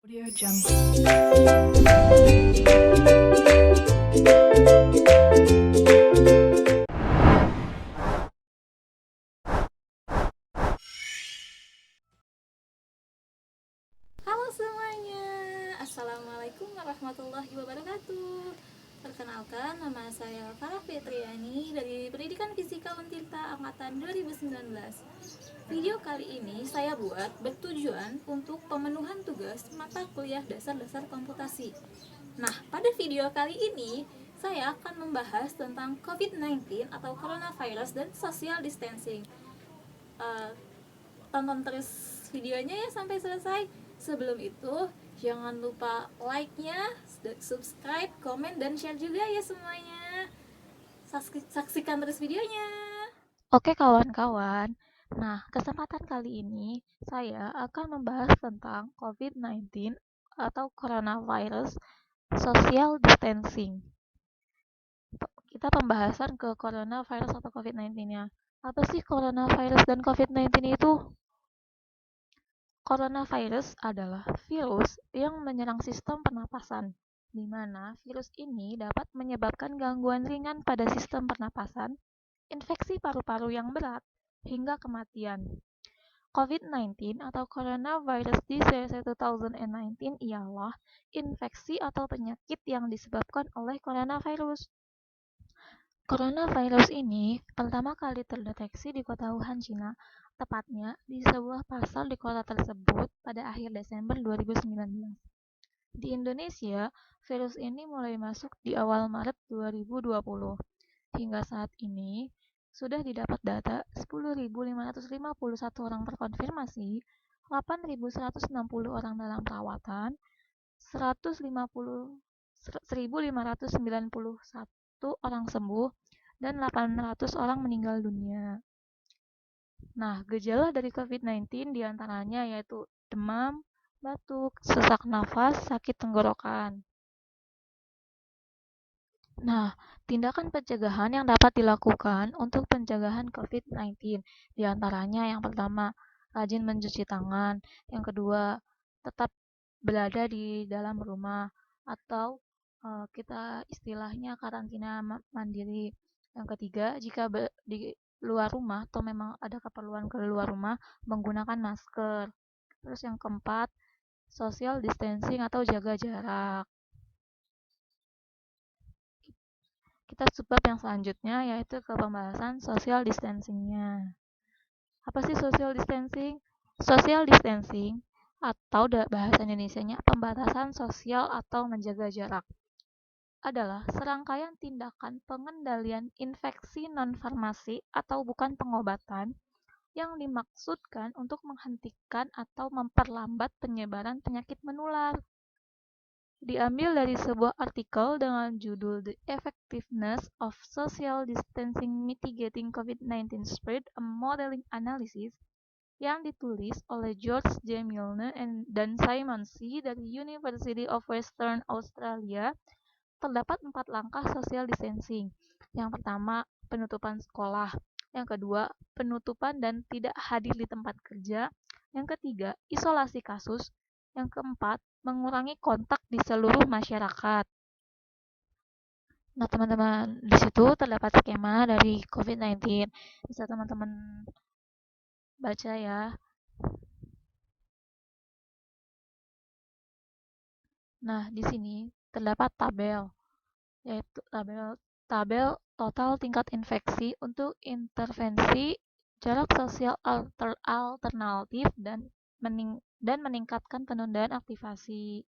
Audio Jungle. Halo semuanya, Assalamualaikum warahmatullahi wabarakatuh. Perkenalkan, nama saya Farah Fitriani dari Pendidikan Fisika Untirta Angkatan 2019. Video kali ini saya buat bertujuan untuk pemenuhan tugas mata kuliah dasar-dasar komputasi. Nah, pada video kali ini saya akan membahas tentang COVID-19 atau coronavirus dan social distancing. Eh, Tonton terus videonya ya sampai selesai. Sebelum itu, jangan lupa like-nya, subscribe, komen, dan share juga ya semuanya. Saksikan terus videonya. Oke kawan-kawan, nah kesempatan kali ini saya akan membahas tentang COVID-19 atau coronavirus social distancing. Kita pembahasan ke coronavirus atau COVID-19-nya. Apa sih coronavirus dan COVID-19 itu? Coronavirus adalah virus yang menyerang sistem pernapasan, di mana virus ini dapat menyebabkan gangguan ringan pada sistem pernapasan, infeksi paru-paru yang berat, hingga kematian. COVID-19 atau Coronavirus Disease 2019 ialah infeksi atau penyakit yang disebabkan oleh coronavirus. Coronavirus ini pertama kali terdeteksi di kota Wuhan, Cina, tepatnya di sebuah pasar di kota tersebut pada akhir Desember 2019. Di Indonesia, virus ini mulai masuk di awal Maret 2020. Hingga saat ini, sudah didapat data 10.551 orang terkonfirmasi, 8.160 orang dalam perawatan, 1.591 orang sembuh, dan 800 orang meninggal dunia. Nah, gejala dari COVID-19 diantaranya yaitu demam, batuk, sesak nafas, sakit tenggorokan. Nah, tindakan pencegahan yang dapat dilakukan untuk pencegahan COVID-19 diantaranya yang pertama, rajin mencuci tangan, yang kedua, tetap berada di dalam rumah atau kita istilahnya karantina mandiri. Yang ketiga, jika di luar rumah atau memang ada keperluan keluar rumah, menggunakan masker. Terus yang keempat, social distancing atau jaga jarak. Kita sebab yang selanjutnya yaitu ke pembahasan social distancing-nya. Apa sih social distancing? Social distancing atau bahasa Indonesianya pembatasan sosial atau menjaga jarak adalah serangkaian tindakan pengendalian infeksi non-farmasi atau bukan pengobatan yang dimaksudkan untuk menghentikan atau memperlambat penyebaran penyakit menular. Diambil dari sebuah artikel dengan judul The Effectiveness of Social Distancing Mitigating COVID-19 Spread, a Modeling Analysis, yang ditulis oleh George J. Milne dan Simon C. dari University of Western Australia. Terdapat 4 langkah social distancing. Yang pertama, penutupan sekolah. Yang kedua, penutupan dan tidak hadir di tempat kerja. Yang ketiga, isolasi kasus. Yang keempat, mengurangi kontak di seluruh masyarakat. Nah, teman-teman, di situ terdapat skema dari COVID-19. Bisa teman-teman baca ya. Nah, di sini terdapat tabel, yaitu tabel total tingkat infeksi untuk intervensi jarak sosial alternatif dan meningkatkan penundaan aktivasi.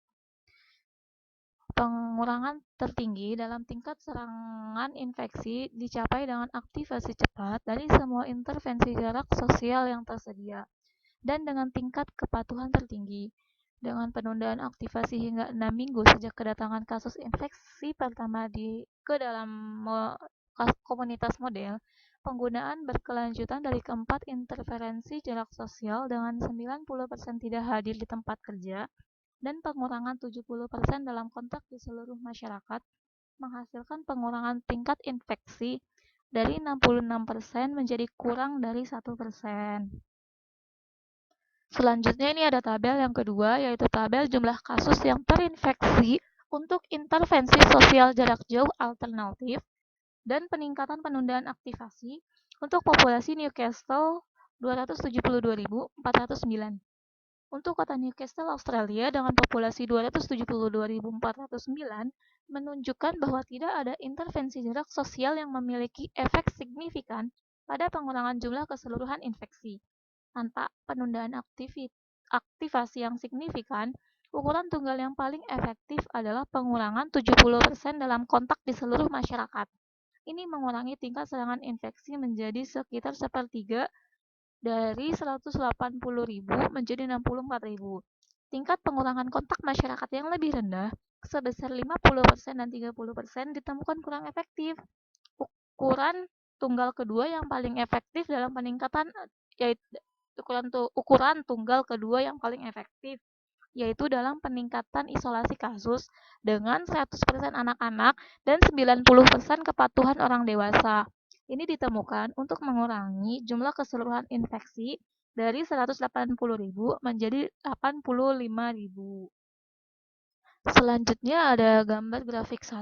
Pengurangan tertinggi dalam tingkat serangan infeksi dicapai dengan aktivasi cepat dari semua intervensi jarak sosial yang tersedia dan dengan tingkat kepatuhan tertinggi. Dengan penundaan aktivasi hingga 6 minggu sejak kedatangan kasus infeksi pertama ke dalam komunitas model, penggunaan berkelanjutan dari keempat interferensi jarak sosial dengan 90% tidak hadir di tempat kerja dan pengurangan 70% dalam kontak di seluruh masyarakat menghasilkan pengurangan tingkat infeksi dari 66% menjadi kurang dari 1%. Selanjutnya ini ada tabel yang kedua, yaitu tabel jumlah kasus yang terinfeksi untuk intervensi sosial jarak jauh alternatif dan peningkatan penundaan aktivasi untuk populasi Newcastle 272.409. Untuk kota Newcastle, Australia dengan populasi 272.409 menunjukkan bahwa tidak ada intervensi jarak sosial yang memiliki efek signifikan pada pengurangan jumlah keseluruhan infeksi. Tanpa penundaan aktivasi yang signifikan, ukuran tunggal yang paling efektif adalah pengurangan 70% dalam kontak di seluruh masyarakat. Ini mengurangi tingkat serangan infeksi menjadi sekitar sepertiga dari 180.000 menjadi 64.000. Tingkat pengurangan kontak masyarakat yang lebih rendah, sebesar 50% dan 30%, ditemukan kurang efektif. Ukuran tunggal kedua yang paling efektif dalam peningkatan yaitu ukuran tunggal kedua yang paling efektif yaitu dalam peningkatan isolasi kasus dengan 100% anak-anak dan 90% kepatuhan orang dewasa. Ini ditemukan untuk mengurangi jumlah keseluruhan infeksi dari 180.000 menjadi 85.000. Selanjutnya ada gambar grafik 1,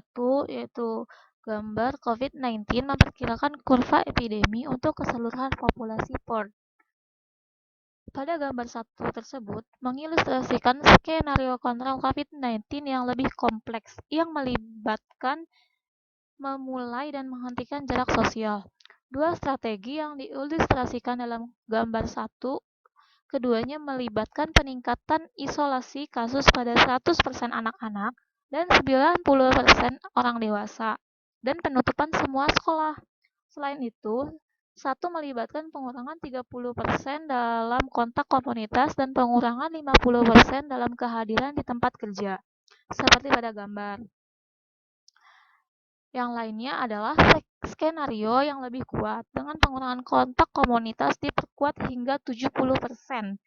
yaitu gambar COVID-19 memperkirakan kurva epidemi untuk keseluruhan populasi Perth. Pada gambar 1 tersebut mengilustrasikan skenario kontrol COVID-19 yang lebih kompleks yang melibatkan memulai dan menghentikan jarak sosial. Dua strategi yang diilustrasikan dalam gambar 1, keduanya melibatkan peningkatan isolasi kasus pada 100% anak-anak dan 90% orang dewasa, dan penutupan semua sekolah. Selain itu, satu melibatkan pengurangan 30% dalam kontak komunitas dan pengurangan 50% dalam kehadiran di tempat kerja, seperti pada gambar. Yang lainnya adalah skenario yang lebih kuat, dengan pengurangan kontak komunitas diperkuat hingga 70%,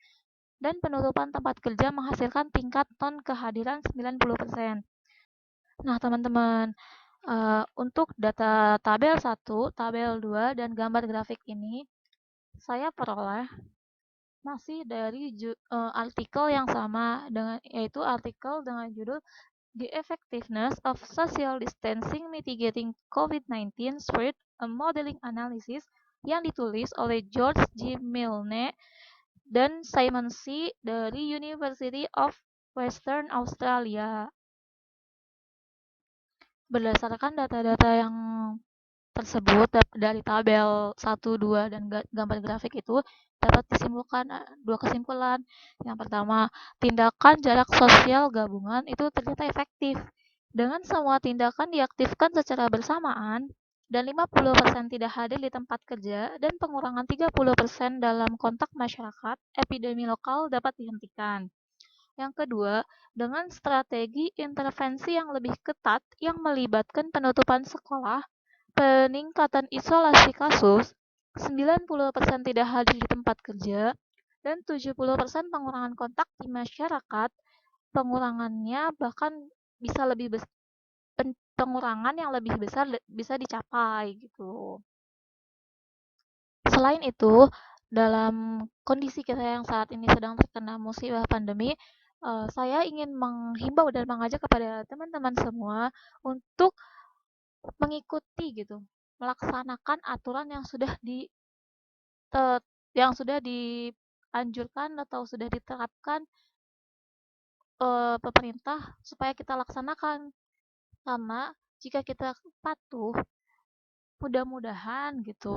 dan penutupan tempat kerja menghasilkan tingkat non-kehadiran 90%. Nah, teman-teman, untuk data tabel 1, tabel 2, dan gambar grafik ini, saya peroleh masih dari artikel yang sama, yaitu artikel dengan judul The Effectiveness of Social Distancing Mitigating COVID-19 Spread, a Modeling Analysis, yang ditulis oleh George G. Milne dan Simon C. dari University of Western Australia. Berdasarkan data-data yang tersebut dari tabel 1, 2, dan gambar grafik itu dapat disimpulkan dua kesimpulan. Yang pertama, tindakan jarak sosial gabungan itu ternyata efektif. Dengan semua tindakan diaktifkan secara bersamaan dan 50% tidak hadir di tempat kerja dan pengurangan 30% dalam kontak masyarakat, epidemi lokal dapat dihentikan. Yang kedua, dengan strategi intervensi yang lebih ketat yang melibatkan penutupan sekolah, peningkatan isolasi kasus, 90% tidak hadir di tempat kerja, dan 70% pengurangan kontak di masyarakat, pengurangannya bahkan bisa lebih pengurangan yang lebih besar bisa dicapai gitu. Selain itu, dalam kondisi kita yang saat ini sedang terkena musibah pandemi, saya ingin menghimbau dan mengajak kepada teman-teman semua untuk mengikuti gitu, melaksanakan aturan yang sudah dianjurkan atau sudah diterapkan pemerintah supaya kita laksanakan. Karena jika kita patuh, mudah-mudahan gitu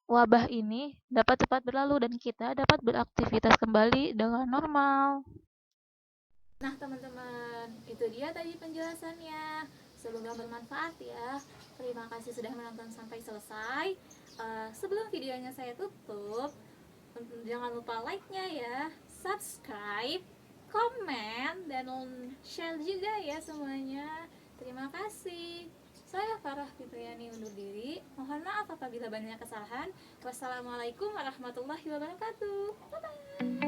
wabah ini dapat cepat berlalu dan kita dapat beraktivitas kembali dengan normal. Nah teman-teman, itu dia tadi penjelasannya. Semoga bermanfaat ya. Terima kasih sudah menonton sampai selesai. Sebelum videonya saya tutup, jangan lupa like-nya ya, subscribe, komen, dan share juga ya semuanya. Terima kasih. Saya Farah Fitriani undur diri. Mohon maaf apabila banyak kesalahan. Wassalamualaikum warahmatullahi wabarakatuh. Bye-bye.